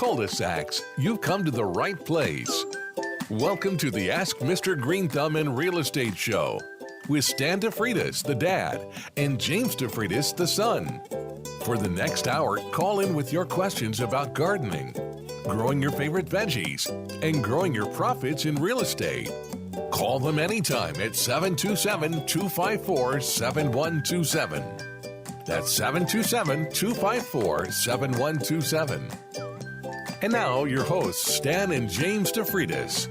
cul-de-sacs, you've come to the right place. Welcome to the Ask Mr. Greenthumb in Real Estate Show with Stan DeFreitas, the dad, and James DeFreitas, the son. For the next hour, call in with your questions about gardening, growing your favorite veggies, and growing your profits in real estate. Call them anytime at 727-254-7127. That's 727-254-7127. And now, your hosts, Stan and James DeFreitas.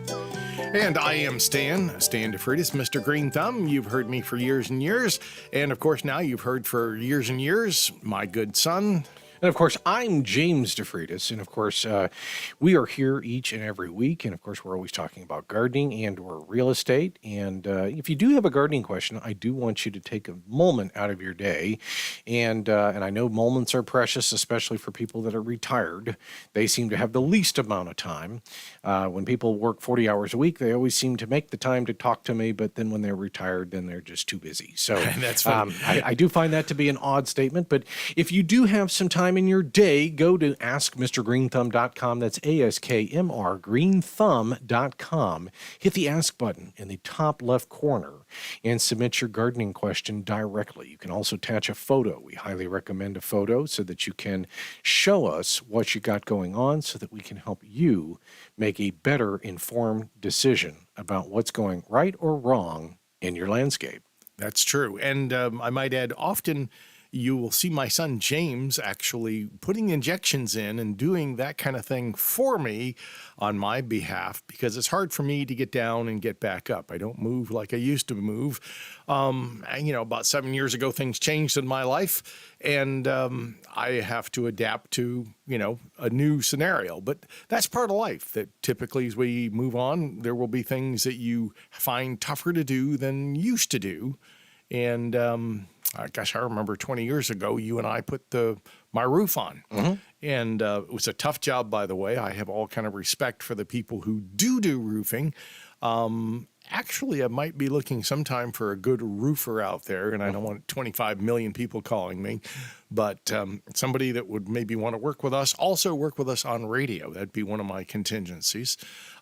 And I am Stan DeFreitas, Mr. Greenthumb. You've heard me for years and years. And, of course, now you've heard for years and years my good son. And, of course, I'm James DeFreitas, and, of course, we are here each and every week, and, of course, we're always talking about gardening and or real estate, and if you do have a gardening question, I do want you to take a moment out of your day, and I know moments are precious, especially for people that are retired. They seem to have the least amount of time. When people work 40 hours a week, they always seem to make the time to talk to me, but then when they're retired, then they're just too busy. So That's funny. I do find that to be an odd statement, but if you do have some time in your day, go to askmrgreenthumb.com. That's ASKMR, greenthumb.com. Hit the Ask button in the top left corner and submit your gardening question directly. You can also attach a photo. We highly recommend a photo so that you can show us what you got going on so that we can help you make a better informed decision about what's going right or wrong in your landscape. That's true. And I might add, often you will see my son James actually putting injections in and doing that kind of thing for me on my behalf, because it's hard for me to get down and get back up. I don't move like I used to move. About 7 years ago, things changed in my life, and I have to adapt to, a new scenario. But that's part of life, that typically as we move on, there will be things that you find tougher to do than you used to do. And I remember 20 years ago, you and I put my roof on. Mm-hmm. And it was a tough job, by the way. I have all kind of respect for the people who do roofing. Actually, I might be looking sometime for a good roofer out there, and I don't want 25 million people calling me, but somebody that would maybe want to work with us, also work with us on radio. That'd be one of my contingencies.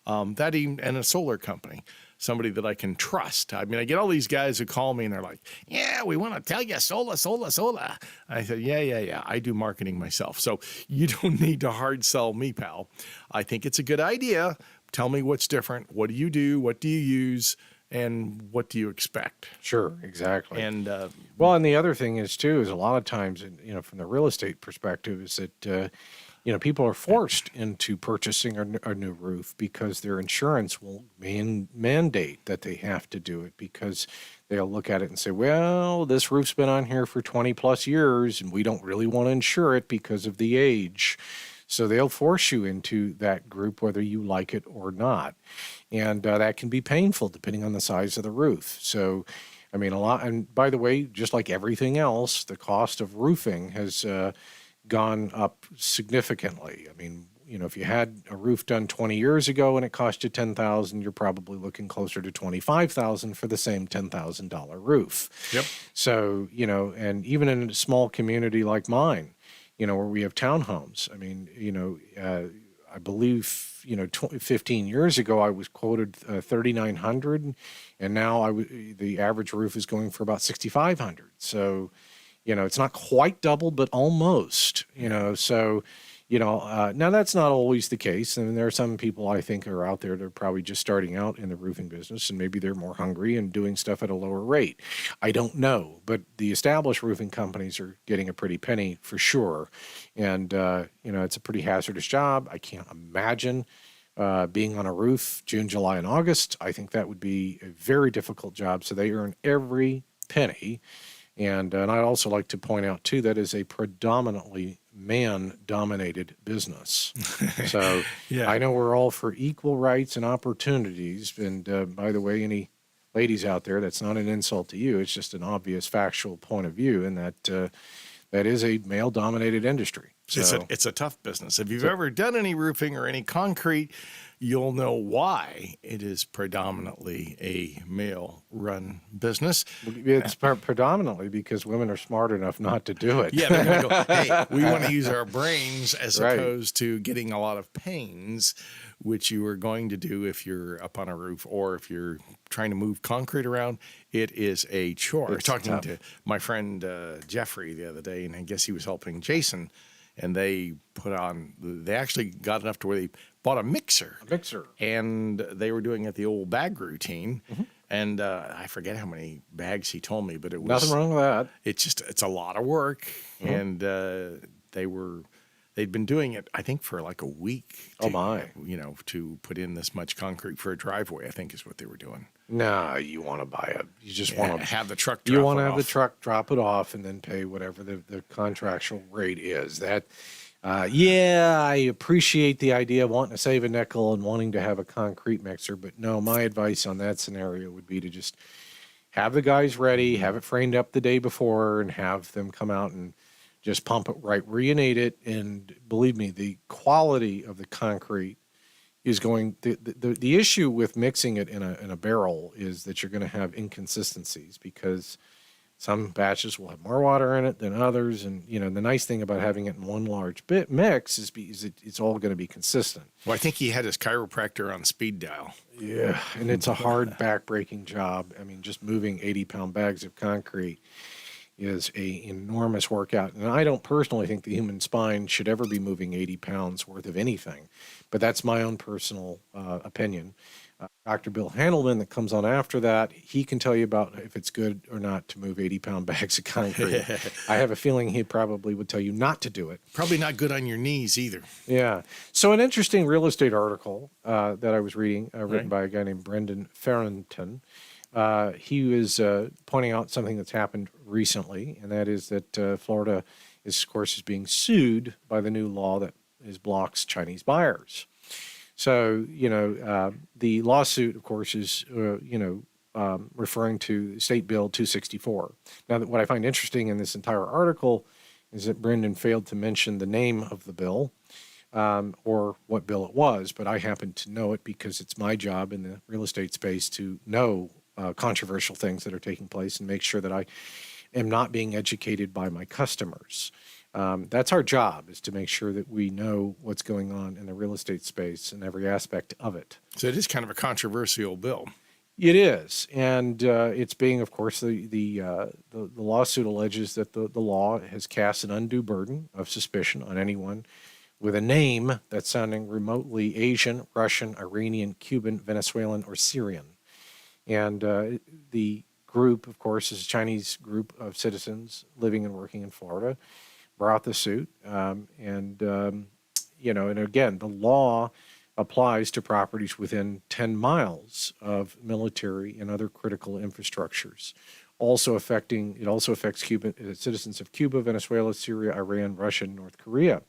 And a solar company. Somebody that I can trust. I mean, I get all these guys who call me and they're like, yeah, we want to tell you solar. I said, yeah. I do marketing myself. So you don't need to hard sell me, pal. I think it's a good idea. Tell me what's different. What do you do? What do you use? And what do you expect? Sure, exactly. And and the other thing is, too, is a lot of times, from the real estate perspective, is that people are forced into purchasing a new roof because their insurance will mandate that they have to do it, because they'll look at it and say, well, this roof's been on here for 20 plus years and we don't really want to insure it because of the age. So they'll force you into that group whether you like it or not. And that can be painful depending on the size of the roof. So, and by the way, just like everything else, the cost of roofing has gone up significantly. If you had a roof done 20 years ago and it cost you $10,000, you're probably looking closer to $25,000 for the same $10,000 roof. Yep. So, and even in a small community like mine, where we have townhomes, I believe, 15 years ago, I was quoted $3,900, and now the average roof is going for about $6,500. So, it's not quite double, but almost, so, now that's not always the case. And there are some people I think are out there that are probably just starting out in the roofing business, and maybe they're more hungry and doing stuff at a lower rate. I don't know, but the established roofing companies are getting a pretty penny for sure. And, it's a pretty hazardous job. I can't imagine being on a roof June, July, and August. I think that would be a very difficult job. So they earn every penny. And I'd also like to point out, too, that is a predominantly man-dominated business. So yeah. I know we're all for equal rights and opportunities. And by the way, any ladies out there, that's not an insult to you. It's just an obvious factual point of view, and that is a male-dominated industry. So It's a tough business. If you've ever done any roofing or any concrete, you'll know why it is predominantly a male-run business. it's predominantly because women are smart enough not to do it. Yeah, they're going to go, hey, we want to use our brains as Right. opposed to getting a lot of pains, which you are going to do if you're up on a roof or if you're trying to move concrete around. It is a chore. I was It's talking tough. to my friend Jeffrey the other day, and I guess he was helping Jason, and they actually got enough to where they bought a mixer. And they were doing it the old bag routine. And I forget how many bags he told me, but it was Nothing wrong with that. it's a lot of work. And they'd been doing it, I think, for like a week. Oh, my. To put in this much concrete for a driveway, I think is what they were doing. No, you want to buy it. You just want to have the truck. You drop want it to have the off. truck drop it off and then pay whatever the contractual rate is. That, yeah, I appreciate the idea of wanting to save a nickel and wanting to have a concrete mixer, but no, my advice on that scenario would be to just have the guys ready, have it framed up the day before, and have them come out and just pump it right where you need it. And believe me, the quality of the concrete is going. The issue with mixing it in a barrel is that you're going to have inconsistencies because some batches will have more water in it than others. And the nice thing about having it in one large mix is it's all going to be consistent. Well, I think he had his chiropractor on speed dial. Yeah, and it's a hard back-breaking job. I mean, just moving 80-pound bags of concrete is a enormous workout. And I don't personally think the human spine should ever be moving 80 pounds worth of anything, but that's my own personal opinion. Dr. Bill Handelman that comes on after that, he can tell you about if it's good or not to move 80-pound bags of concrete. I have a feeling he probably would tell you not to do it. Probably not good on your knees either. Yeah. So an interesting real estate article that I was reading, written by a guy named Brendan Farrington. He was pointing out something that's happened recently, and that is that Florida is being sued by the new law that blocks Chinese buyers. So, the lawsuit, of course, is, referring to State Bill 264. Now, what I find interesting in this entire article is that Brendan failed to mention the name of the bill or what bill it was, but I happen to know it because it's my job in the real estate space to know controversial things that are taking place and make sure that I am not being educated by my customers. That's our job, is to make sure that we know what's going on in the real estate space and every aspect of it. So it is kind of a controversial bill. It is, and it's being, of course, the lawsuit alleges that the law has cast an undue burden of suspicion on anyone with a name that's sounding remotely Asian, Russian, Iranian, Cuban, Venezuelan, or Syrian. And the group, of course, is a Chinese group of citizens living and working in Florida, brought the suit. And again, the law applies to properties within 10 miles of military and other critical infrastructures. It also affects citizens of Cuba, Venezuela, Syria, Iran, Russia, and North Korea.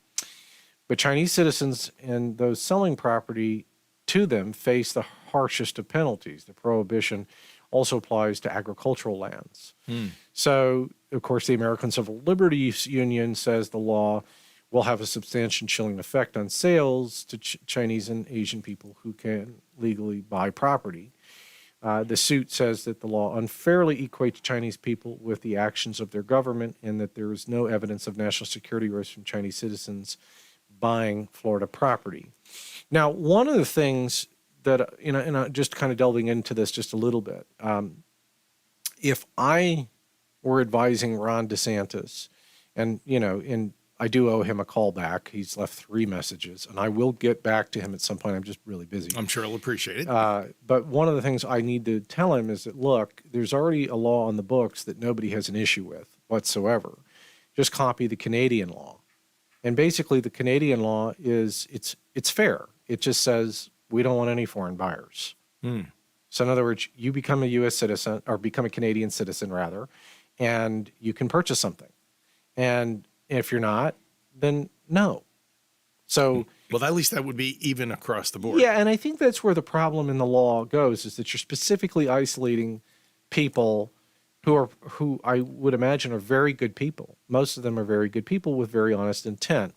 But Chinese citizens and those selling property to them face the harshest of penalties. The prohibition also applies to agricultural lands. So, of course, the American Civil Liberties Union says the law will have a substantial chilling effect on sales to Chinese and Asian people who can legally buy property. The suit says that the law unfairly equates Chinese people with the actions of their government and that there is no evidence of national security risks from Chinese citizens buying Florida property. Now, one of the things that, and just kind of delving into this just a little bit, if I were advising Ron DeSantis, and I do owe him a call back. He's left 3 messages, and I will get back to him at some point. I'm just really busy. I'm sure he'll appreciate it. But one of the things I need to tell him is that, look, there's already a law on the books that nobody has an issue with whatsoever. Just copy the Canadian law. And basically the Canadian law is, it's fair. It just says we don't want any foreign buyers. So in other words, you become a U.S. citizen, or become a Canadian citizen rather, and you can purchase something. And if you're not, then no. So, well, at least that would be even across the board. yeah, and I think that's where the problem in the law goes, is that you're specifically isolating people who I would imagine are very good people. Most of them are very good people with very honest intent.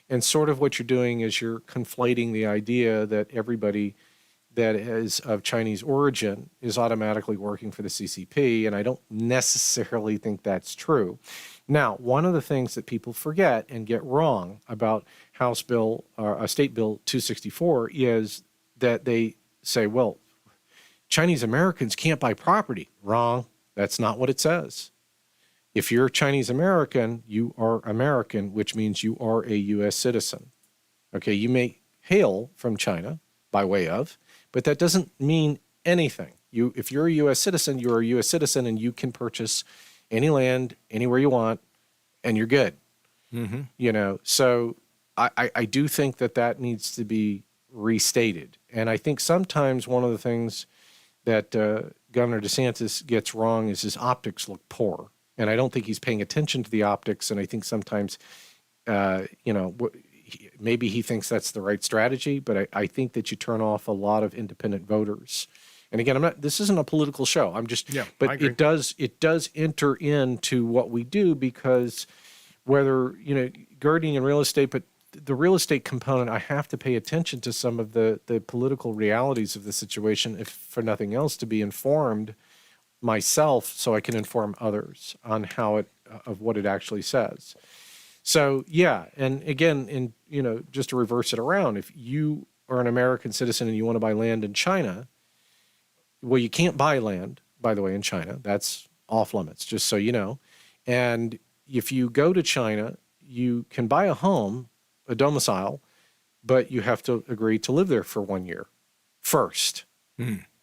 And sort of what you're doing is you're conflating the idea that everybody that is of Chinese origin is automatically working for the CCP, and I don't necessarily think that's true. Now, one of the things that people forget and get wrong about House Bill or State Bill 264 is that they say, well, Chinese Americans can't buy property. Wrong. That's not what it says. If you're Chinese American, you are American, which means you are a U.S. citizen. Okay, you may hail from China by way of, but that doesn't mean anything. If you're a U.S. citizen, you're a U.S. citizen, and you can purchase any land anywhere you want, and you're good. Mm-hmm. So I do think that needs to be restated. And I think sometimes one of the things that Governor DeSantis gets wrong is his optics look poor. And I don't think he's paying attention to the optics. And I think sometimes, maybe he thinks that's the right strategy, but I think that you turn off a lot of independent voters. And again, this isn't a political show. But it does enter into what we do, because whether, gardening and real estate, but the real estate component, I have to pay attention to some of the political realities of the situation, if for nothing else, to be informed myself so I can inform others on of what it actually says. So, yeah. And again, just to reverse it around, if you are an American citizen and you want to buy land in China, well, you can't buy land, by the way, in China. That's off limits, just so you know. And if you go to China, you can buy a home, a domicile, but you have to agree to live there for 1 year first.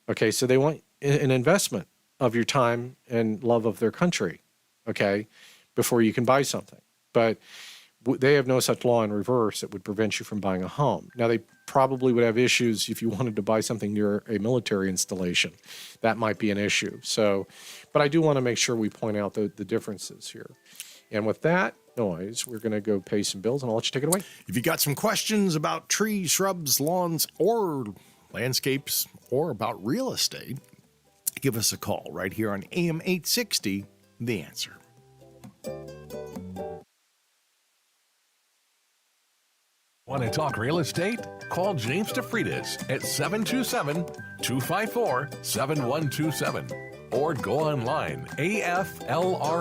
Okay, so they want an investment of your time and love of their country, okay, before you can buy something. But they have no such law in reverse that would prevent you from buying a home. Now, they probably would have issues if you wanted to buy something near a military installation. That might be an issue. So, but I do want to make sure we point out the differences here. And with that noise, we're going to go pay some bills, and I'll let you take it away. If you got some questions about trees, shrubs, lawns, or landscapes, or about real estate, give us a call right here on AM 860, The Answer. Want to talk real estate? Call James DeFreitas at 727-254-7127 or go online, aflre.com.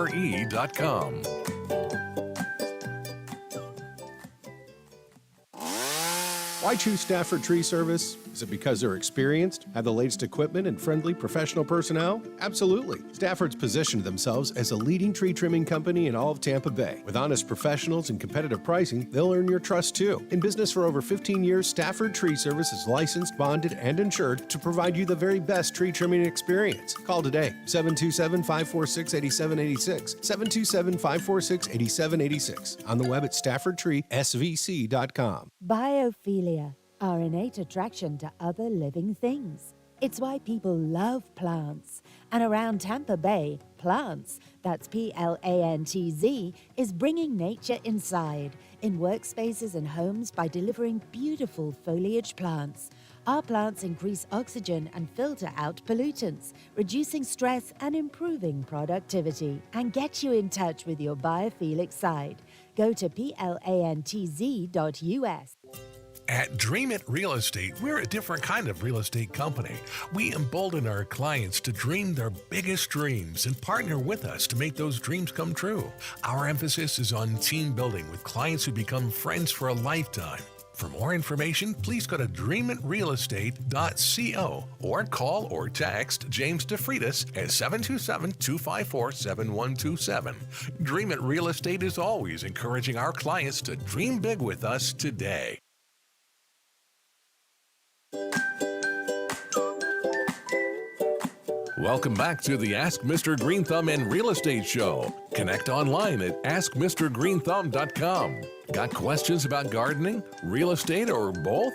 Why choose Stafford Tree Service? Is it because they're experienced, have the latest equipment, and friendly professional personnel? Absolutely. Stafford's positioned themselves as a leading tree trimming company in all of Tampa Bay. With honest professionals and competitive pricing, they'll earn your trust too. In business for over 15 years, Stafford Tree Service is licensed, bonded, and insured to provide you the very best tree trimming experience. Call today, 727-546-8786, 727-546-8786, on the web at staffordtreesvc.com. Biophilia, our innate attraction to other living things. It's why people love plants. And around Tampa Bay, Plants, that's Plantz, is bringing nature inside, in workspaces and homes by delivering beautiful foliage plants. Our plants increase oxygen and filter out pollutants, reducing stress and improving productivity. And get you in touch with your biophilic side. Go to plantz.us. At Dream It Real Estate, we're a different kind of real estate company. We embolden our clients to dream their biggest dreams and partner with us to make those dreams come true. Our emphasis is on team building with clients who become friends for a lifetime. For more information, please go to dreamitrealestate.co or call or text James DeFreitas at 727-254-7127. Dream It Real Estate is always encouraging our clients to dream big with us today. Welcome back to the Ask Mr. Greenthumb and Real Estate Show. Connect online at askmrgreenthumb.com. Got questions about gardening, real estate, or both?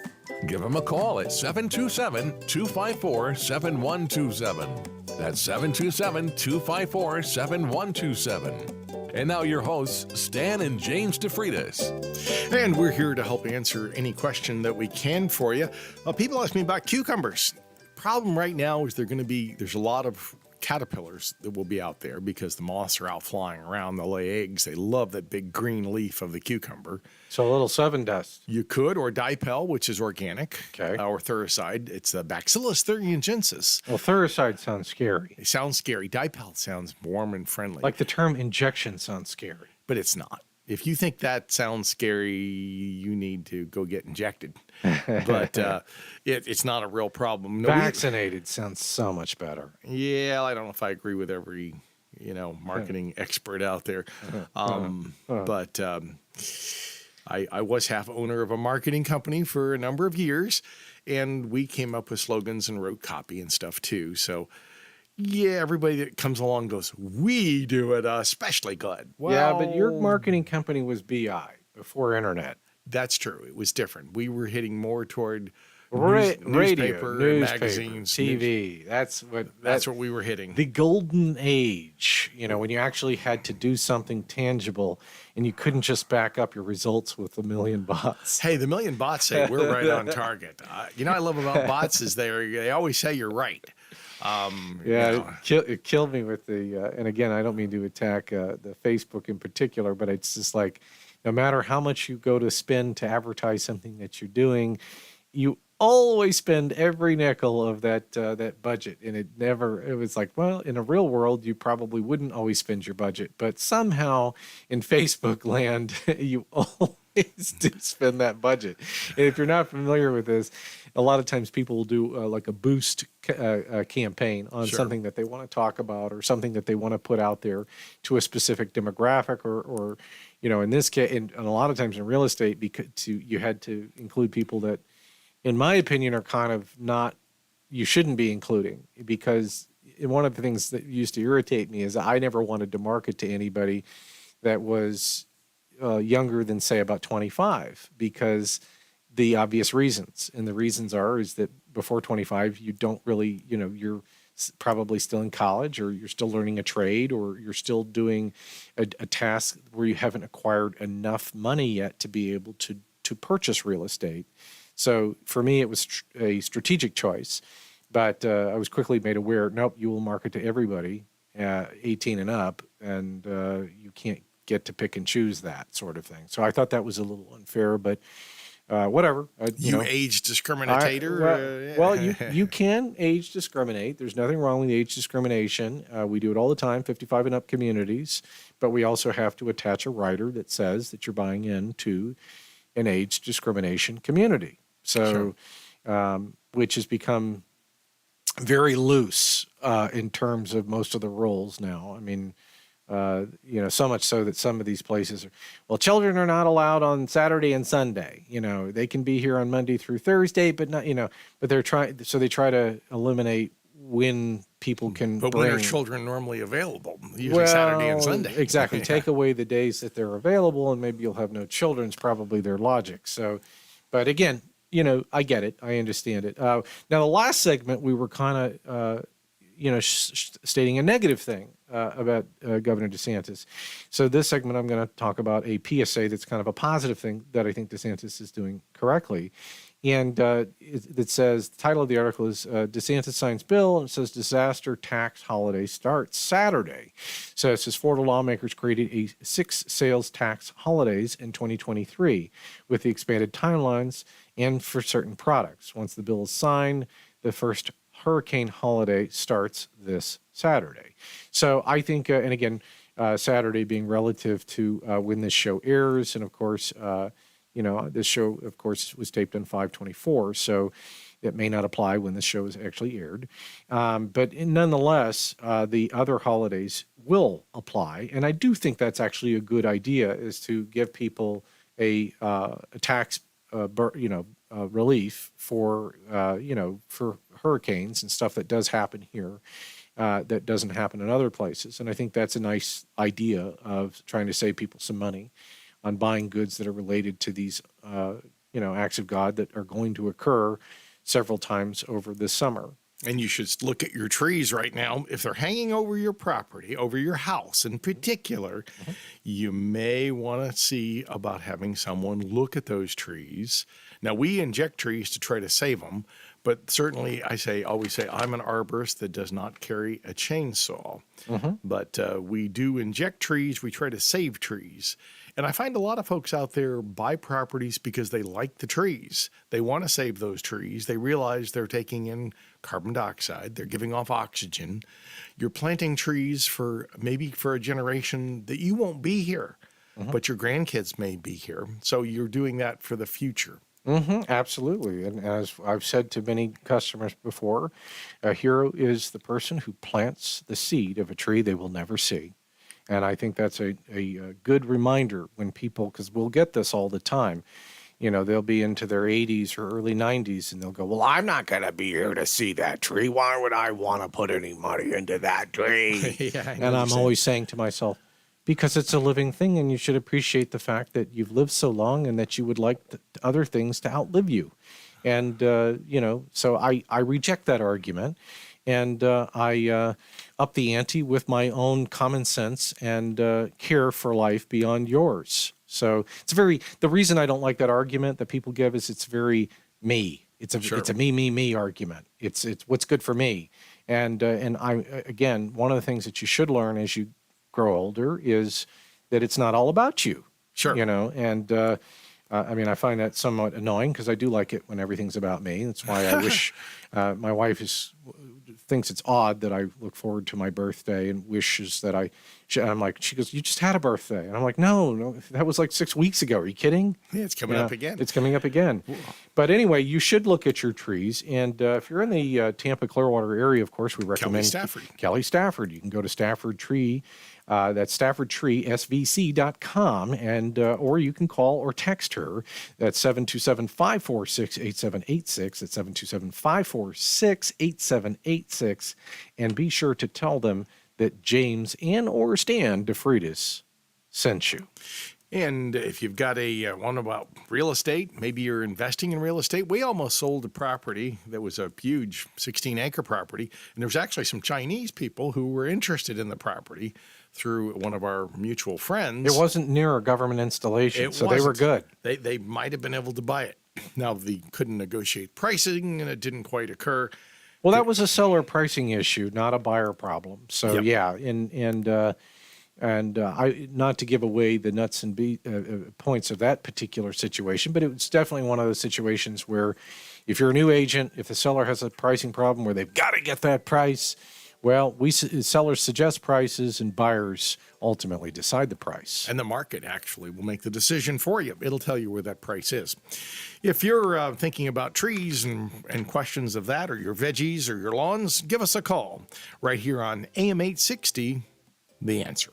Give him a call at 727-254-7127. That's 727-254-7127. And now your hosts, Stan and James DeFreitas. And we're here to help answer any question that we can for you. People ask me about cucumbers. Problem right now is there's a lot of caterpillars that will be out there because the moths are out flying around. They'll lay eggs. They love that big green leaf of the cucumber. So a little seven dust. You could, or dipel, which is organic, Okay. or thuricide. It's the Bacillus thuringiensis. Well, thuricide sounds scary. It sounds scary. Dipel sounds warm and friendly. Like the term injection sounds scary. But it's not. If you think that sounds scary, you need to go get injected. But it's not a real problem. No, Vaccinated sounds so much better. yeah, I don't know if I agree with every marketing expert out there. But I was half owner of a marketing company for a number of years, and we came up with slogans and wrote copy and stuff too. So yeah, everybody that comes along goes, we do it especially good. Well, Yeah, but your marketing company was BI before internet. that's true. It was different. We were hitting more toward Radio, newspaper, newspaper, magazines, TV. That's That's what we were hitting. the golden age. When you actually had to do something tangible and you couldn't just back up your results with a million bots. Hey, the million bots say we're right on target. I love about bots is they always say you're right. Yeah, it killed me with the, and again, I don't mean to attack the Facebook in particular, but it's just like, no matter how much you go to spend to advertise something that you're doing, you always spend every nickel of that budget. And it was like, well, in a real world, you probably wouldn't always spend your budget, but somehow in Facebook land, you always do spend that budget. And if you're not familiar with this, a lot of times people will do like a boost campaign on something that they want to talk about or something that they want to put out there to a specific demographic or in this case, and a lot of times in real estate, because you had to include people that, in my opinion, are kind of not, you shouldn't be including, because one of the things that used to irritate me is I never wanted to market to anybody that was younger than, say, about 25, because the obvious reasons. And the reasons is that before 25, you don't really, you're probably still in college, or you're still learning a trade, or you're still doing a task where you haven't acquired enough money yet to be able to purchase real estate. So for me, it was a strategic choice, but I was quickly made aware, nope, you will market to everybody 18 and up, and you can't get to pick and choose that sort of thing. So I thought that was a little unfair, but whatever. Age discriminator? Well, you can age discriminate. There's nothing wrong with age discrimination. We do it all the time, 55 and up communities, but we also have to attach a rider that says that you're buying into an age discrimination community. So, which has become very loose in terms of most of the rules now. I mean, so much so that some of these places children are not allowed on Saturday and Sunday. They can be here on Monday through Thursday, but not, but they try to eliminate when people can But bring. when are children normally available? Usually Saturday and Sunday. Exactly. Take away the days that they're available and maybe you'll have no children is probably their logic. So, but again, I get it. I understand it. Now, the last segment, we were kind of, stating a negative thing about Governor DeSantis. So this segment, I'm going to talk about a PSA that's kind of a positive thing that I think DeSantis is doing correctly. And it says, the title of the article is DeSantis signs bill, and it says disaster tax holiday starts Saturday. So it says Florida lawmakers created 6 sales tax holidays in 2023 with the expanded timelines and for certain products. Once the bill is signed, the first hurricane holiday starts this Saturday. So I think, and again, Saturday being relative to when this show airs, and of course, this show, of course, was taped on 5/24, so it may not apply when this show is actually aired. But nonetheless, the other holidays will apply, and I do think that's actually a good idea, is to give people a tax, relief for for hurricanes and stuff that does happen here. That doesn't happen in other places, and I think that's a nice idea of trying to save people some money on buying goods that are related to these, acts of God that are going to occur several times over this summer. And you should look at your trees right now. If they're hanging over your property, over your house in particular, you may want to see about having someone look at those trees. Now, we inject trees to try to save them, but certainly always say, I'm an arborist that does not carry a chainsaw. But we do inject trees. We try to save trees. And I find a lot of folks out there buy properties because they like the trees. They want to save those trees. They realize they're taking in carbon dioxide. They're giving off oxygen. You're planting trees for a generation that you won't be here, but your grandkids may be here. So you're doing that for the future. Absolutely. And as I've said to many customers before, a hero is the person who plants the seed of a tree they will never see. And I think that's a good reminder when people, because we'll get this all the time, they'll be into their 80s or early 90s and they'll go, well, I'm not going to be here to see that tree. Why would I want to put any money into that tree? And I'm always saying to myself, because it's a living thing and you should appreciate the fact that you've lived so long and that you would like other things to outlive you. And, so I reject that argument. And I up the ante with my own common sense and care for life beyond yours. So the reason I don't like that argument that people give is it's very me. It's a me argument. It's what's good for me. And again, one of the things that you should learn as you grow older is that it's not all about you. Sure. And I find that somewhat annoying because I do like it when everything's about me. That's why I wish my wife thinks it's odd that I look forward to my birthday and wishes that I'm like, she goes, you just had a birthday. And I'm like, no, that was like 6 weeks ago. Are you kidding? Yeah, it's coming up again. It's coming up again. But anyway, you should look at your trees. And if you're in the Tampa Clearwater area, of course, we recommend Kelly Stafford. You can go to Stafford Tree. That's StaffordTreeSVC.com, and or you can call or text her. That's 727-546-8786. That's 727-546-8786. And be sure to tell them that James and or Stan DeFreitas sent you. And if you've got one about real estate, maybe you're investing in real estate. We almost sold a property that was a huge 16-acre property, and there was actually some Chinese people who were interested in the property through one of our mutual friends. It wasn't near a government installation, they were good. They might have been able to buy it. Now, they couldn't negotiate pricing, and it didn't quite occur. Well, that was a seller pricing issue, not a buyer problem. So, I not to give away the nuts and points of that particular situation, but it was definitely one of those situations where if you're a new agent, if the seller has a pricing problem where they've got to get that price, well, sellers suggest prices and buyers ultimately decide the price. And the market actually will make the decision for you. It'll tell you where that price is. If you're thinking about trees and questions of that, or your veggies or your lawns, give us a call right here on AM 860, The Answer.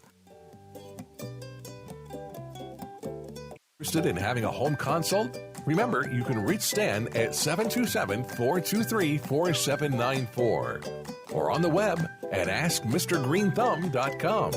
Interested in having a home consult? Remember, you can reach Stan at 727-423-4794 or on the web at AskMrGreenthumb.com.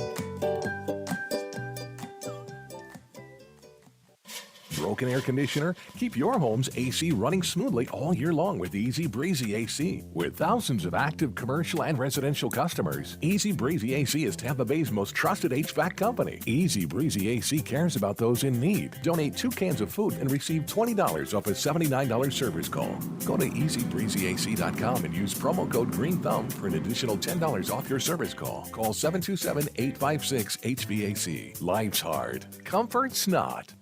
Broken air conditioner? Keep your home's AC running smoothly all year long with Easy Breezy AC. With thousands of active commercial and residential customers, Easy Breezy AC is Tampa Bay's most trusted HVAC company. Easy Breezy AC cares about those in need. Donate 2 cans of food and receive $20 off a $79 service call. Go to EasyBreezyAC.com and use promo code GreenThumb for an additional $10 off your service call. Call 727-856-HVAC. Life's hard. Comfort's not.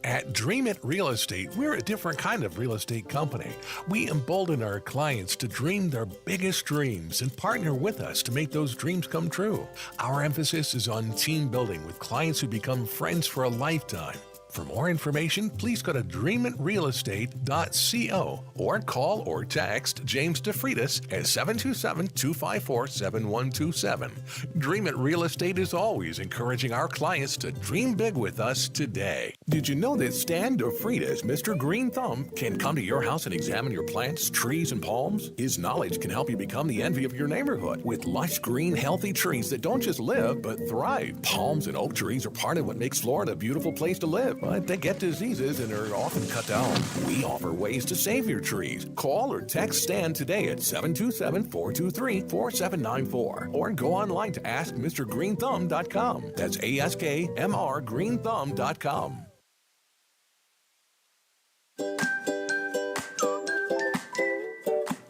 At Dream It Real Estate, we're a different kind of real estate company. We embolden our clients to dream their biggest dreams and partner with us to make those dreams come true. Our emphasis is on team building with clients who become friends for a lifetime. For more information, please go to dreamitrealestate.co or call or text James DeFreitas at 727-254-7127. Dream It Real Estate is always encouraging our clients to dream big with us today. Did you know that Stan DeFreitas, Mr. Green Thumb, can come to your house and examine your plants, trees, and palms? His knowledge can help you become the envy of your neighborhood with lush, green, healthy trees that don't just live, but thrive. Palms and oak trees are part of what makes Florida a beautiful place to live. But they get diseases and are often cut down. We offer ways to save your trees. Call or text Stan today at 727-423-4794 or go online to AskMrGreenthumb.com. That's AskMRGreenthumb.com.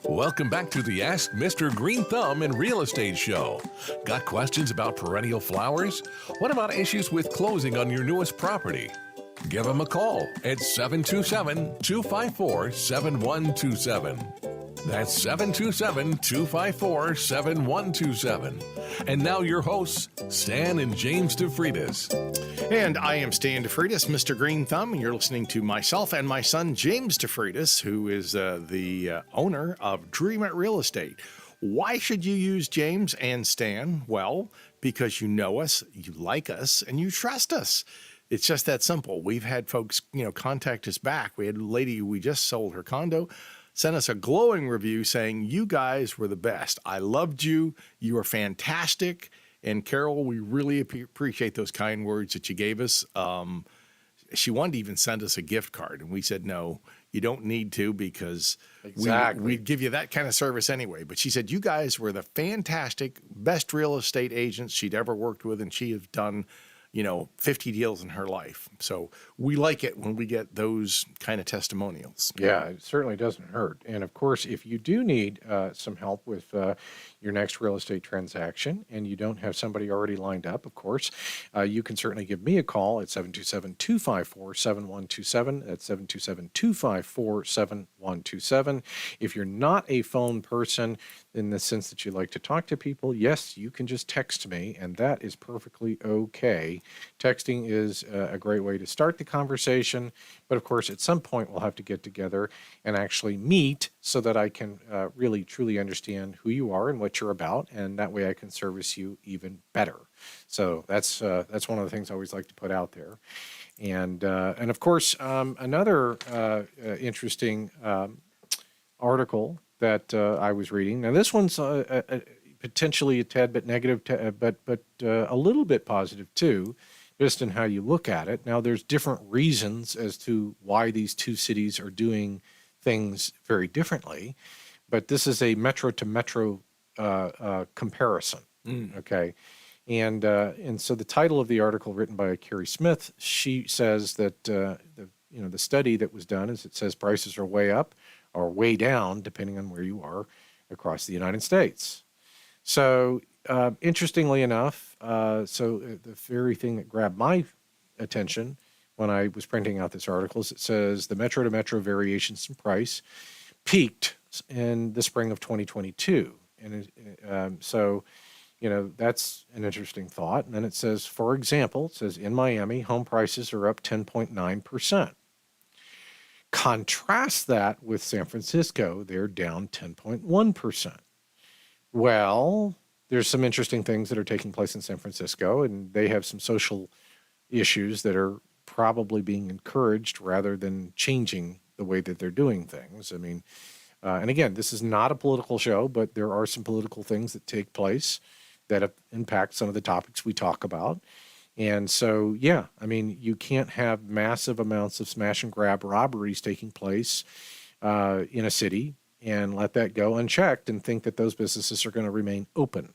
Welcome back to the Ask Mr. Greenthumb in Real Estate Show. Got questions about perennial flowers? What about issues with closing on your newest property? Give him a call at 727-254-7127. That's 727-254-7127. And now your hosts, Stan and James DeFreitas. And I am Stan DeFreitas, Mr. Greenthumb, and you're listening to myself and my son, James DeFreitas, who is the owner of Dream It Real Estate. Why should you use James and Stan? Well, because you know us, you like us, and you trust us. It's just that simple. We've had folks, contact us back. We had a lady, we just sold her condo, sent us a glowing review saying, you guys were the best. I loved you. You were fantastic. And Carol, we really appreciate those kind words that you gave us. She wanted to even send us a gift card. And we said, no, you don't need to, because we'd give you that kind of service anyway. But she said, you guys were the fantastic, best real estate agents she'd ever worked with. And she has done 50 deals in her life. So we like it when we get those kind of testimonials. Yeah, it certainly doesn't hurt. And of course, if you do need some help with your next real estate transaction and you don't have somebody already lined up, of course, you can certainly give me a call at 727-254-7127. That's 727-254-7127. If you're not a phone person in the sense that you like to talk to people, yes, you can just text me, and that is perfectly okay. Texting is a great way to start the conversation, but of course, at some point, we'll have to get together and actually meet so that I can really, truly understand who you are and what you're about, and that way I can service you even better. So that's one of the things I always like to put out there. And of course, another interesting article that I was reading. Now, this one's potentially a tad bit negative, but a little bit positive too, just in how you look at it. Now, there's different reasons as to why these two cities are doing things very differently, but this is a metro to metro comparison. Okay. And so the title of the article, written by Carrie Smith, she says that the study that was done is, it says prices are way up or way down, depending on where you are across the United States. So interestingly enough, the very thing that grabbed my attention when I was printing out this article is it says the metro to metro variations in price peaked in the spring of 2022. And that's an interesting thought. And then it says, for example, it says in Miami, home prices are up 10.9%. Contrast that with San Francisco, they're down 10.1%. Well, there's some interesting things that are taking place in San Francisco, and they have some social issues that are probably being encouraged rather than changing the way that they're doing things. I mean, and again, this is not a political show, but there are some political things that take place that impact some of the topics we talk about. And so, yeah, I mean, you can't have massive amounts of smash and grab robberies taking place in a city and let that go unchecked and think that those businesses are going to remain open.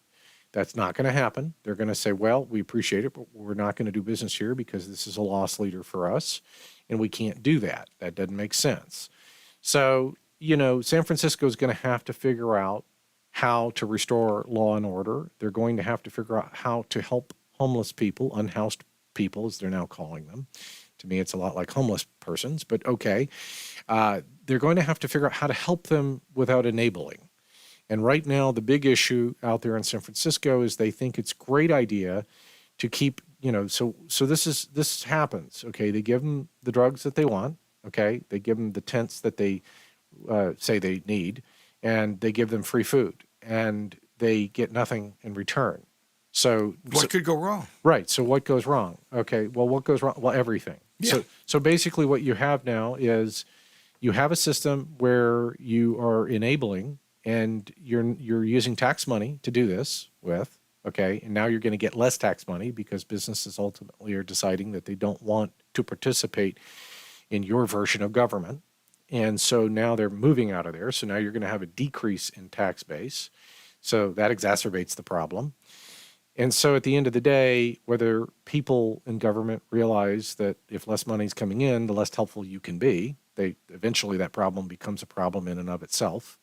That's not going to happen. They're going to say, well, we appreciate it, but we're not going to do business here because this is a loss leader for us, and we can't do that. That doesn't make sense. So, San Francisco is going to have to figure out how to restore law and order. They're going to have to figure out how to help homeless people, unhoused people, as they're now calling them. To me, it's a lot like homeless persons, but okay. They're going to have to figure out how to help them without enabling. And right now, the big issue out there in San Francisco is they think it's a great idea to keep, so this happens, okay? They give them the drugs that they want, okay? They give them the tents that they say they need, and they give them free food, and they get nothing in return. So what could go wrong? Right. So what goes wrong? Okay. Well, what goes wrong? Well, everything. Yeah. So basically what you have now is you have a system where you are enabling and you're using tax money to do this with, okay? And now you're going to get less tax money because businesses ultimately are deciding that they don't want to participate in your version of government. And so now they're moving out of there. So now you're going to have a decrease in tax base. So that exacerbates the problem. And so at the end of the day, whether people in government realize that if less money is coming in, the less helpful you can be, eventually that problem becomes a problem in and of itself.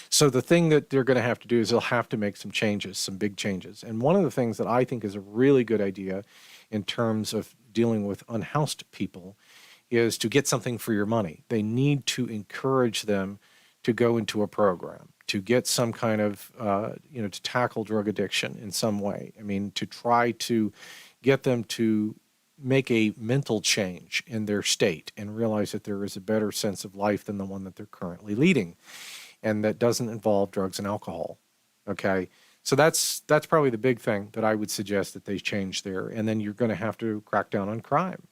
So the thing that they're going to have to do is they'll have to make some changes, some big changes. And one of the things that I think is a really good idea in terms of dealing with unhoused people is to get something for your money. They need to encourage them to go into a program, to get some kind of, to tackle drug addiction in some way. I mean, to try to get them to make a mental change in their state and realize that there is a better sense of life than the one that they're currently leading. And that doesn't involve drugs and alcohol. Okay. So that's probably the big thing that I would suggest that they change there. And then you're going to have to crack down on crime.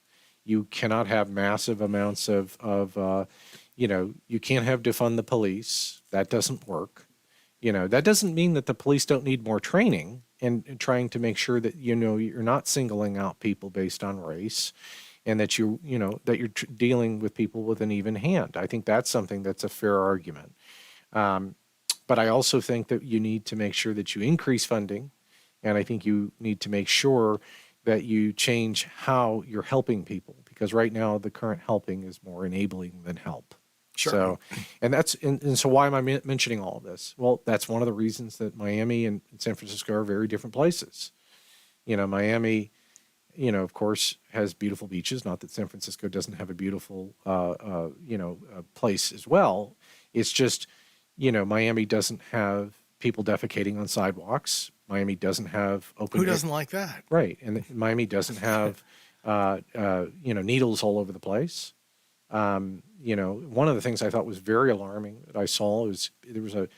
You cannot have massive amounts of you can't have defund the police. That doesn't work. That doesn't mean that the police don't need more training and trying to make sure that, you're not singling out people based on race and that you're dealing with people with an even hand. I think that's something that's a fair argument. But I also think that you need to make sure that you increase funding. And I think you need to make sure that you change how you're helping people, because right now the current helping is more enabling than help. Sure. So, and so why am I mentioning all of this? Well, that's one of the reasons that Miami and San Francisco are very different places. Miami, of course, has beautiful beaches. Not that San Francisco doesn't have a beautiful, place as well. It's just, Miami doesn't have people defecating on sidewalks. Miami doesn't have open. Who doesn't like that? Right. And Miami doesn't have, needles all over the place. One of the things I thought was very alarming that I saw is there was a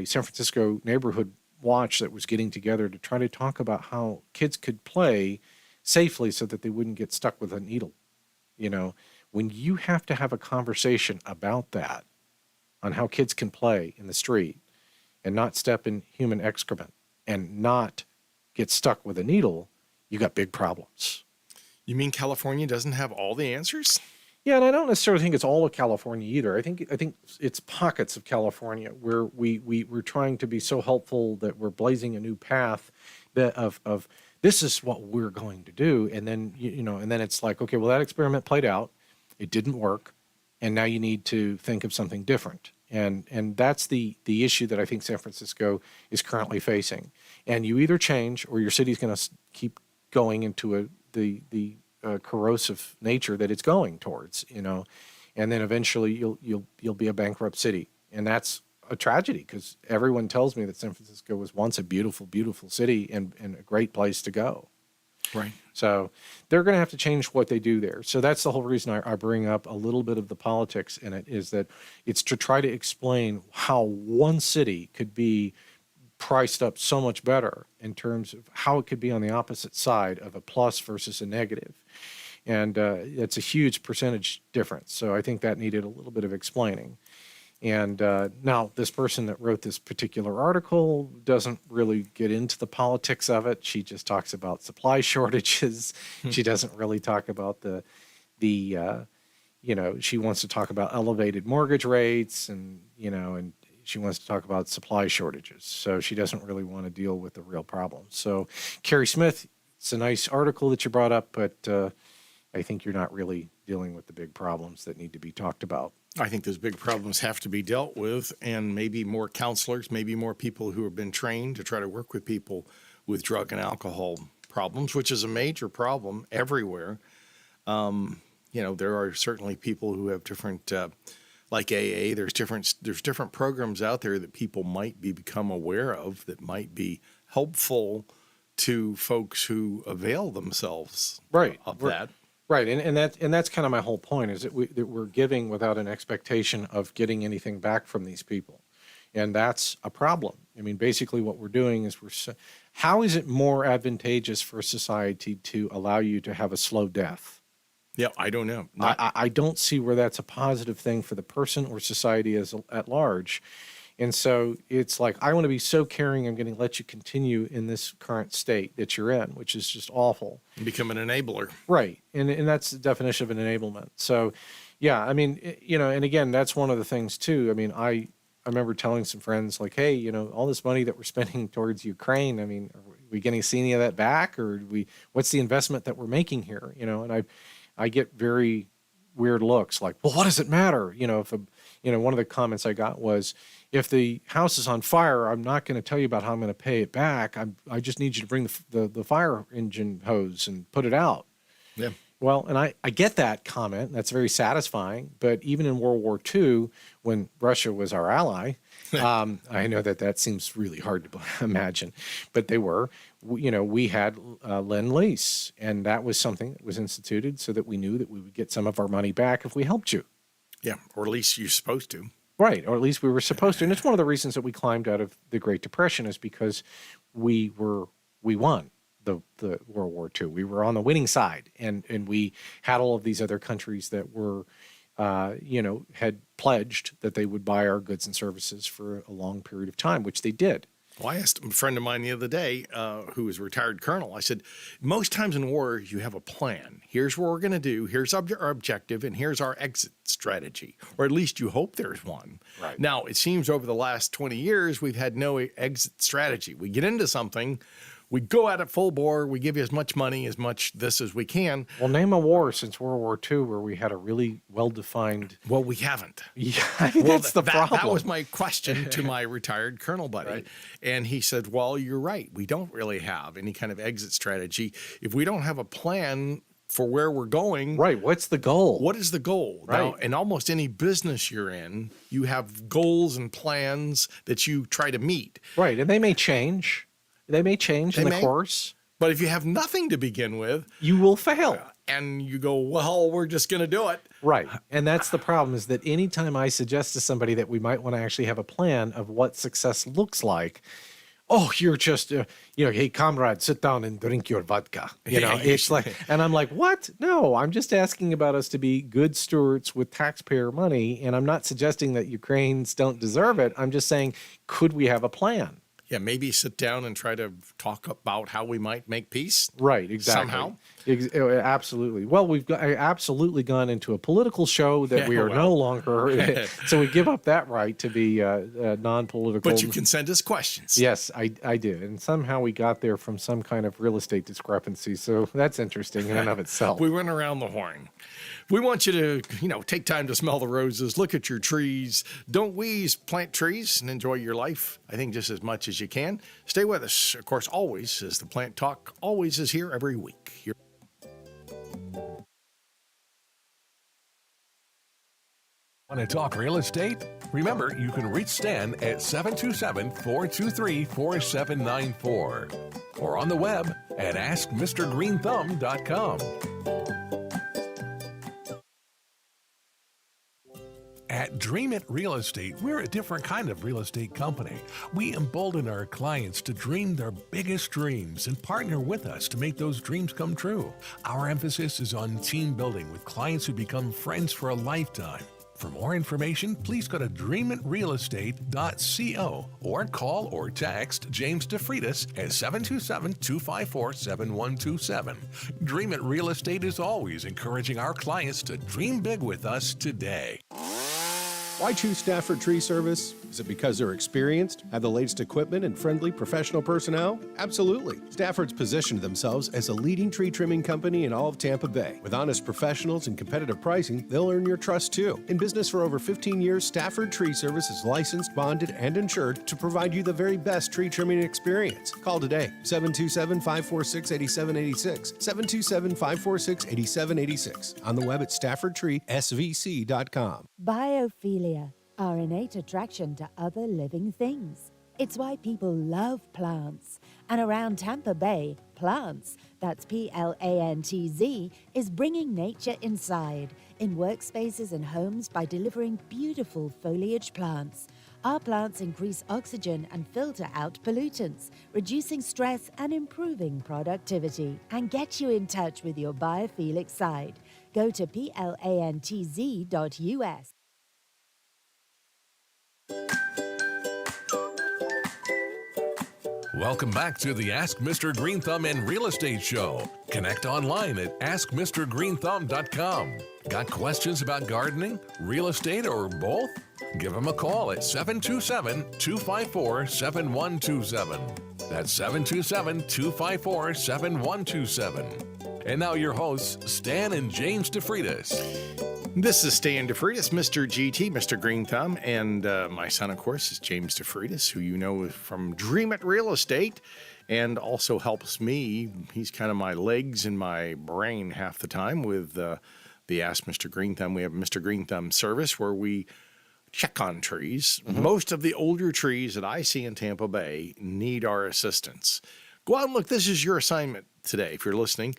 San Francisco neighborhood watch that was getting together to try to talk about how kids could play safely so that they wouldn't get stuck with a needle. When you have to have a conversation about that, on how kids can play in the street and not step in human excrement and not get stuck with a needle, you got big problems. You mean California doesn't have all the answers? Yeah, and I don't necessarily think it's all of California either. I think it's pockets of California where we're trying to be so helpful that we're blazing a new path that of this is what we're going to do, and then and then it's like, okay, well, that experiment played out, it didn't work, and now you need to think of something different. And that's the issue that I think San Francisco is currently facing. And you either change or your city's going to keep going into the corrosive nature that it's going towards, and then eventually you'll be a bankrupt city. And that's a tragedy, because everyone tells me that San Francisco was once a beautiful, beautiful city and a great place to go. Right. So they're going to have to change what they do there. So that's the whole reason I bring up a little bit of the politics in it, is that it's to try to explain how one city could be priced up so much better in terms of how it could be on the opposite side of a plus versus a negative. And it's a huge percentage difference. So I think that needed a little bit of explaining. And now this person that wrote this particular article doesn't really get into the politics of it. She just talks about supply shortages. She doesn't really talk about the she wants to talk about elevated mortgage rates and she wants to talk about supply shortages. So she doesn't really want to deal with the real problems. So Carrie Smith, it's a nice article that you brought up, but I think you're not really dealing with the big problems that need to be talked about. I think those big problems have to be dealt with, and maybe more counselors, maybe more people who have been trained to try to work with people with drug and alcohol problems, which is a major problem everywhere. There are certainly people who have different, like AA, there's different programs out there that people might become aware of that might be helpful to folks who avail themselves of that. Right, and that's kind of my whole point, is that we're giving without an expectation of getting anything back from these people, and that's a problem. I mean, basically what we're doing is how is it more advantageous for society to allow you to have a slow death? Yeah, I don't know. I don't see where that's a positive thing for the person or society at large. And so it's like, I want to be so caring, I'm going to let you continue in this current state that you're in, which is just awful. Become an enabler. Right. And that's the definition of an enablement. So, yeah, I mean, and again, that's one of the things too. I mean, I remember telling some friends like, hey, all this money that we're spending towards Ukraine, I mean, are we going to see any of that back, or what's the investment that we're making here? And I get very weird looks like, well, what does it matter? If one of the comments I got was, if the house is on fire, I'm not going to tell you about how I'm going to pay it back. I just need you to bring the fire engine hose and put it out. Yeah. Well, and I get that comment. That's very satisfying. But even in World War II, when Russia was our ally, I know that seems really hard to imagine, but they were. We had Lend-Lease, and that was something that was instituted so that we knew that we would get some of our money back if we helped you. Yeah, or at least you're supposed to. Right, or at least we were supposed to. And it's one of the reasons that we climbed out of the Great Depression is because we won the World War II. We were on the winning side, and we had all of these other countries that were, had pledged that they would buy our goods and services for a long period of time, which they did. Well, I asked a friend of mine the other day, who was a retired colonel, I said, most times in war, you have a plan. Here's what we're going to do. Here's our objective, and here's our exit strategy. Or at least you hope there's one. Right. Now, it seems over the last 20 years, we've had no exit strategy. We get into something, we go at it full bore, we give you as much money, as much this as we can. Well, name a war since World War II where we had a really well-defined... Well, we haven't. Yeah, that's the problem. That was my question to my retired colonel buddy. Right. And he said, well, you're right. We don't really have any kind of exit strategy. If we don't have a plan for where we're going. Right. What's the goal? What is the goal? Right. Now, in almost any business you're in, you have goals and plans that you try to meet. Right. And they may change. They may change in the course. But if you have nothing to begin with, you will fail. And you go, well, we're just going to do it. Right. And that's the problem, is that anytime I suggest to somebody that we might want to actually have a plan of what success looks like, oh, you're just, hey, comrade, sit down and drink your vodka. It's like, and I'm like, what? No, I'm just asking about us to be good stewards with taxpayer money. And I'm not suggesting that Ukrainians don't deserve it. I'm just saying, could we have a plan? Yeah, maybe sit down and try to talk about how we might make peace. Right, exactly. Somehow. Absolutely. Well, we've absolutely gone into a political show that we are no longer. So we give up that right to be non-political. But you can send us questions. Yes, I did. And somehow we got there from some kind of real estate discrepancy. So that's interesting in and of itself. We went around the horn. We want you to, take time to smell the roses, look at your trees. Don't wheeze, plant trees, and enjoy your life, I think, just as much as you can. Stay with us, of course, always, as the Plant Talk always is here every week. Want to talk real estate? Remember, you can reach Stan at 727-423-4794 or on the web at askmrgreenthumb.com. At Dream It Real Estate, we're a different kind of real estate company. We embolden our clients to dream their biggest dreams and partner with us to make those dreams come true. Our emphasis is on team building with clients who become friends for a lifetime. For more information, please go to dreamitrealestate.co or call or text James DeFreitas at 727-254-7127. Dream It Real Estate is always encouraging our clients to dream big with us today. Why choose Stafford Tree Service? Is it because they're experienced, have the latest equipment, and friendly professional personnel? Absolutely. Stafford's positioned themselves as a leading tree trimming company in all of Tampa Bay. With honest professionals and competitive pricing, they'll earn your trust too. In business for over 15 years, Stafford Tree Service is licensed, bonded, and insured to provide you the very best tree trimming experience. Call today, 727-546-8786, 727-546-8786. On the web at staffordtreesvc.com. Biophilia, our innate attraction to other living things. It's why people love plants. And around Tampa Bay, Plants, that's Plantz, is bringing nature inside in workspaces and homes by delivering beautiful foliage plants. Our plants increase oxygen and filter out pollutants, reducing stress and improving productivity. And get you in touch with your biophilic side. Go to plantz.us. Welcome back to the Ask Mr. Greenthumb and Real Estate Show. Connect online at askmrgreenthumb.com. Got questions about gardening, real estate, or both? Give them a call at 727-254-7127. That's 727-254-7127. And now your hosts, Stan and James DeFreitas. This is Stan DeFreitas, Mr. GT, Mr. Greenthumb, and my son, of course, is James DeFreitas, who you know from Dream It Real Estate, and also helps me. He's kind of my legs and my brain half the time with the Ask Mr. Greenthumb. We have Mr. Greenthumb service where we check on trees. Most of the older trees that I see in Tampa Bay need our assistance. Go out and look. This is your assignment today, if you're listening.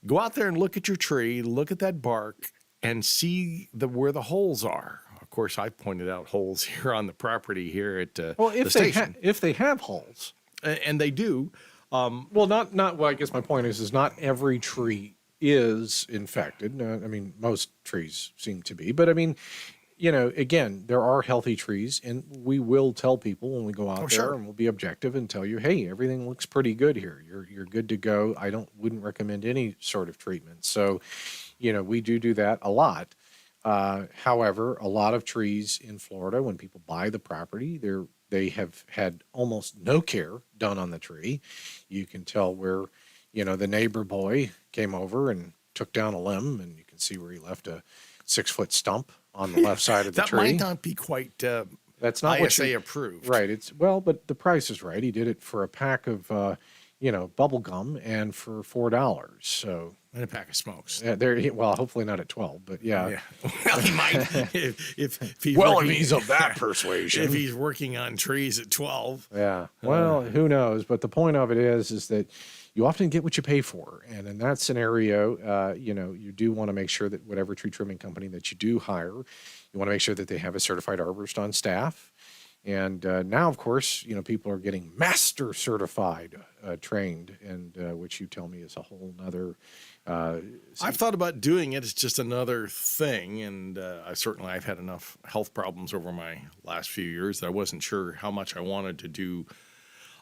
Go out there and look at your tree, look at that bark, and see where the holes are. Of course, I pointed out holes here on the property here at the station. If they have holes, And they do. well, not. Well, I guess my point is not every tree is infected. I mean, most trees seem to be, but I mean, again, there are healthy trees, and we will tell people when we go out there, sure. and we'll be objective and tell you, hey, everything looks pretty good here. You're good to go. Wouldn't recommend any sort of treatment. So, we do that a lot. However, a lot of trees in Florida, when people buy the property, they have had almost no care done on the tree. You can tell where, the neighbor boy came over and took down a limb, and you can see where he left a 6-foot stump on the left side of the tree. That might not be quite That's not ISA approved. Right. But the price is right. He did it for a pack of, bubble gum and for $4. So. And a pack of smokes. Well, hopefully not at 12, but yeah. Well, he might if he's if he's of that persuasion. If he's working on trees at 12. Yeah. Well, who knows? But the point of it is that you often get what you pay for, and in that scenario, you do want to make sure that whatever tree trimming company that you do hire, you want to make sure that they have a certified arborist on staff. And now, of course, people are getting master certified, trained, and which you tell me is a whole nother. I've thought about doing it. It's just another thing, and I've had enough health problems over my last few years that I wasn't sure how much I wanted to do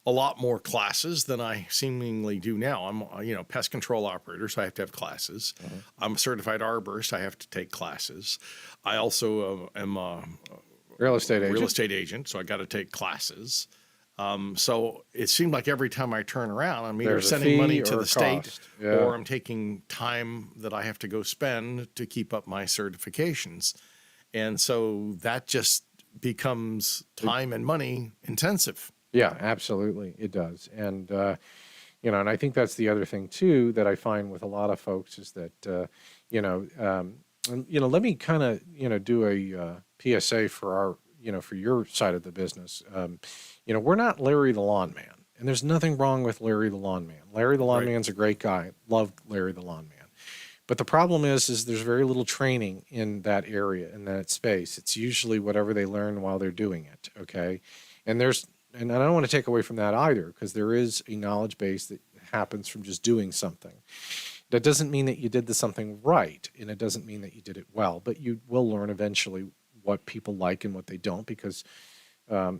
a lot more classes than I seemingly do now. I'm pest control operator, so I have to have classes. I'm a certified arborist. I have to take classes. I also am a real estate agent, so I got to take classes. So it seemed like every time I turn around, I'm either sending money to the state or I'm taking time that I have to go spend to keep up my certifications. And so that just becomes time and money intensive. Yeah, absolutely. It does. And, and I think that's the other thing too, that I find with a lot of folks is that, let me kind of, do a PSA for our, for your side of the business. We're not Larry the Lawn Man, and there's nothing wrong with Larry the Lawn Man. Larry the Lawn Man's a great guy. Love Larry the Lawn Man. But the problem is there's very little training in that area, in that space. It's usually whatever they learn while they're doing it. Okay. And I don't want to take away from that either, because there is a knowledge base that happens from just doing something. That doesn't mean that you did something right, and it doesn't mean that you did it well, but you will learn eventually what people like and what they don't, because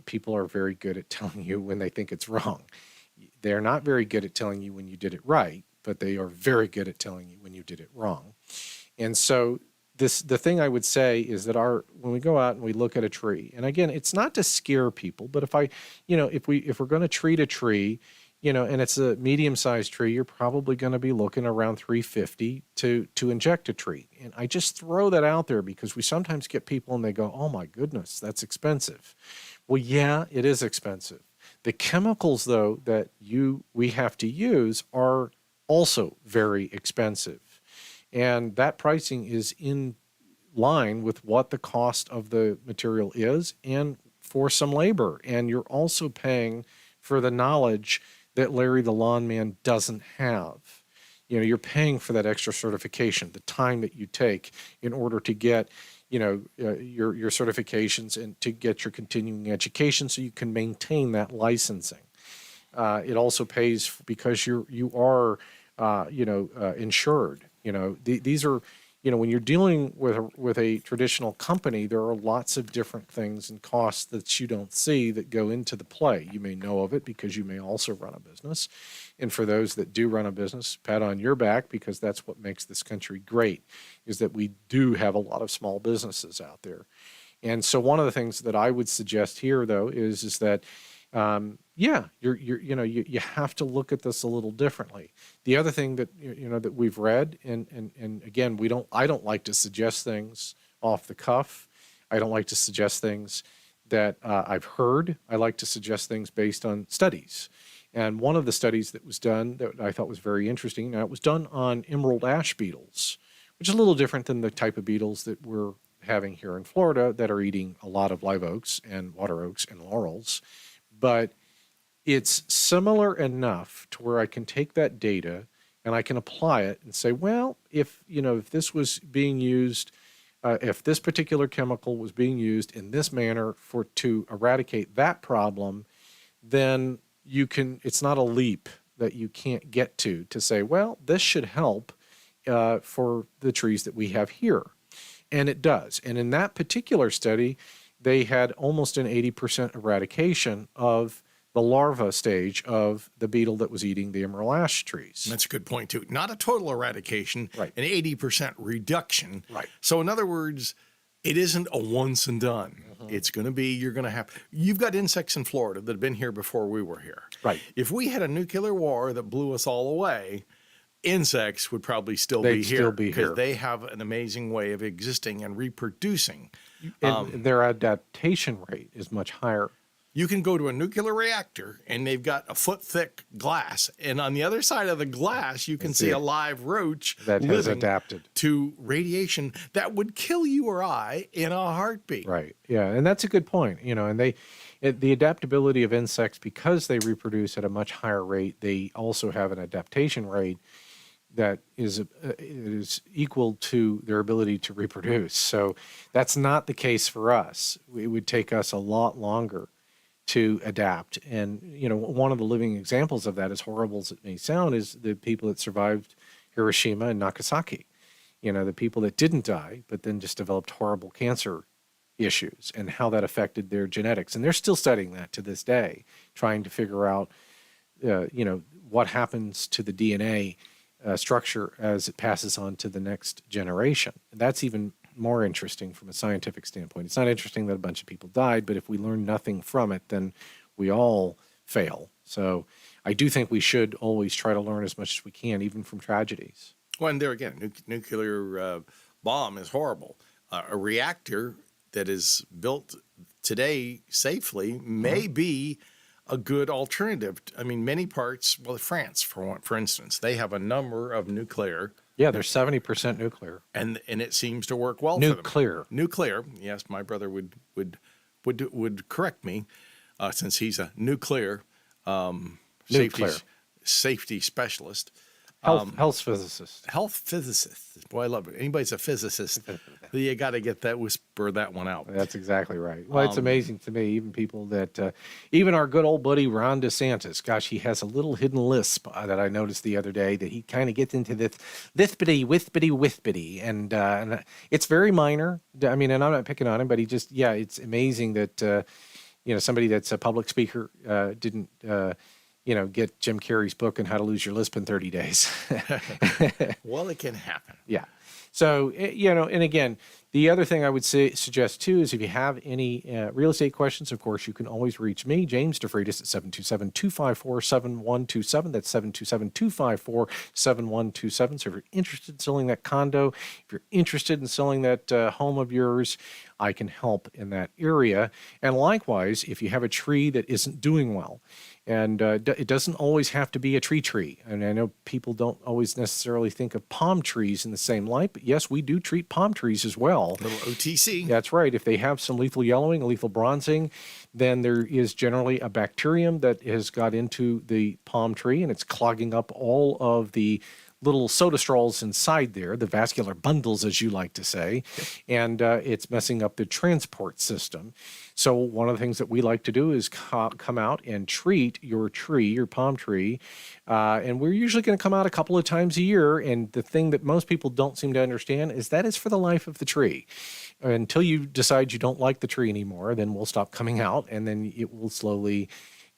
people are very good at telling you when they think it's wrong. They're not very good at telling you when you did it right, but they are very good at telling you when you did it wrong. And so the thing I would say is that when we go out and we look at a tree, and again, it's not to scare people, but if we're going to treat a tree, and it's a medium-sized tree, you're probably going to be looking around $350 to inject a tree. And I just throw that out there because we sometimes get people and they go, "Oh my goodness, that's expensive." Well, yeah, it is expensive. The chemicals, though, that we have to use are also very expensive. And that pricing is in line with what the cost of the material is and for some labor. And you're also paying for the knowledge that Larry the Lawn Man doesn't have. You're paying for that extra certification, the time that you take in order to get, your certifications and to get your continuing education so you can maintain that licensing. It also pays because you are insured. These are, when you're dealing with a traditional company, there are lots of different things and costs that you don't see that go into the play. You may know of it because you may also run a business. And for those that do run a business, pat on your back, because that's what makes this country great, is that we do have a lot of small businesses out there. And so one of the things that I would suggest here, though, is that yeah, you have to look at this a little differently. The other thing that that we've read, and again, I don't like to suggest things off the cuff. I don't like to suggest things that I've heard. I like to suggest things based on studies. And one of the studies that was done that I thought was very interesting, now it was done on emerald ash beetles, which is a little different than the type of beetles that we're having here in Florida that are eating a lot of live oaks and water oaks and laurels. But it's similar enough to where I can take that data and I can apply it and say, well, if this was being used, if this particular chemical was being used in this manner to eradicate that problem, then it's not a leap that you can't get to say, well, this should help for the trees that we have here. And it does. And in that particular study, they had almost an 80% eradication of the larva stage of the beetle that was eating the emerald ash trees. That's a good point, too. Not a total eradication, right. An 80% reduction. Right. So in other words, it isn't a once and done. It's going to be, you've got insects in Florida that have been here before we were here. Right. If we had a nuclear war that blew us all away, insects would probably still They'd be here. still be here. Because they have an amazing way of existing and reproducing. And their adaptation rate is much higher. You can go to a nuclear reactor and they've got a foot thick glass. And on the other side of the glass, you can see a live roach that has adapted to radiation that would kill you or I in a heartbeat. Right. Yeah. And that's a good point. And the adaptability of insects, because they reproduce at a much higher rate, they also have an adaptation rate that is equal to their ability to reproduce. So that's not the case for us. It would take us a lot longer to adapt. And, one of the living examples of that, as horrible as it may sound, is the people that survived Hiroshima and Nagasaki. The people that didn't die, but then just developed horrible cancer issues and how that affected their genetics. And they're still studying that to this day, trying to figure out, what happens to the DNA structure as it passes on to the next generation. And that's even more interesting from a scientific standpoint. It's not interesting that a bunch of people died, but if we learn nothing from it, then we all fail. So I do think we should always try to learn as much as we can, even from tragedies. Well, and there again, nuclear bomb is horrible. A reactor that is built today safely may be a good alternative. I mean, many parts, France, for instance, they have a number of nuclear. Yeah, they're 70% nuclear, and it seems to work well for them. Nuclear. Yes, my brother would correct me, since he's a nuclear safety specialist. Health physicist. Health physicist. Boy, I love it. Anybody's a physicist. You got to get that one out. That's exactly right. Well, it's amazing to me, even people that, even our good old buddy Ron DeSantis, gosh, he has a little hidden lisp that I noticed the other day that he kind of gets into this wispity, and it's very minor. I mean, and I'm not picking on him, but it's amazing that, somebody that's a public speaker didn't, get Jim Carrey's book on how to lose your lisp in 30 days. Well, it can happen. Yeah. So, and again, the other thing I would suggest too is if you have any real estate questions, of course, you can always reach me, James DeFreitas, at 727-254-7127. That's 727-254-7127. So if you're interested in selling that condo, if you're interested in selling that home of yours, I can help in that area. And likewise, if you have a tree that isn't doing well, and it doesn't always have to be a tree. And I know people don't always necessarily think of palm trees in the same light, but yes, we do treat palm trees as well. A little OTC. That's right. If they have some lethal yellowing, lethal bronzing, then there is generally a bacterium that has got into the palm tree and it's clogging up all of the little soda straws inside there, the vascular bundles, as you like to say, and it's messing up the transport system. So one of the things that we like to do is come out and treat your tree, your palm tree, and we're usually going to come out a couple of times a year, and the thing that most people don't seem to understand is that is for the life of the tree. Until you decide you don't like the tree anymore, then we'll stop coming out, and then it will slowly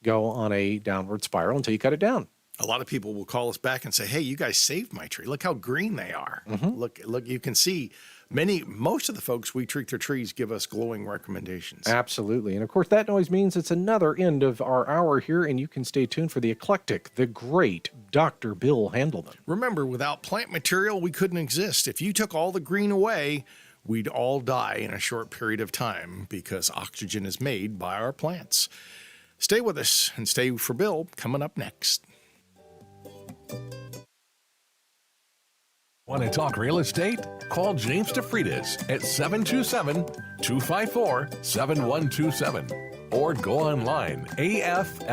go on a downward spiral until you cut it down. A lot of people will call us back and say, hey, you guys saved my tree. Look how green they are. Mm-hmm. Look, you can see most of the folks we treat their trees give us glowing recommendations. Absolutely. And of course, that noise means it's another end of our hour here, and you can stay tuned for the eclectic, the great Dr. Bill Handelman. Remember, without plant material, we couldn't exist. If you took all the green away, we'd all die in a short period of time because oxygen is made by our plants. Stay with us and stay for Bill coming up next. Want to talk real estate? Call James DeFreitas at 727-254-7127 or go online aflre.com.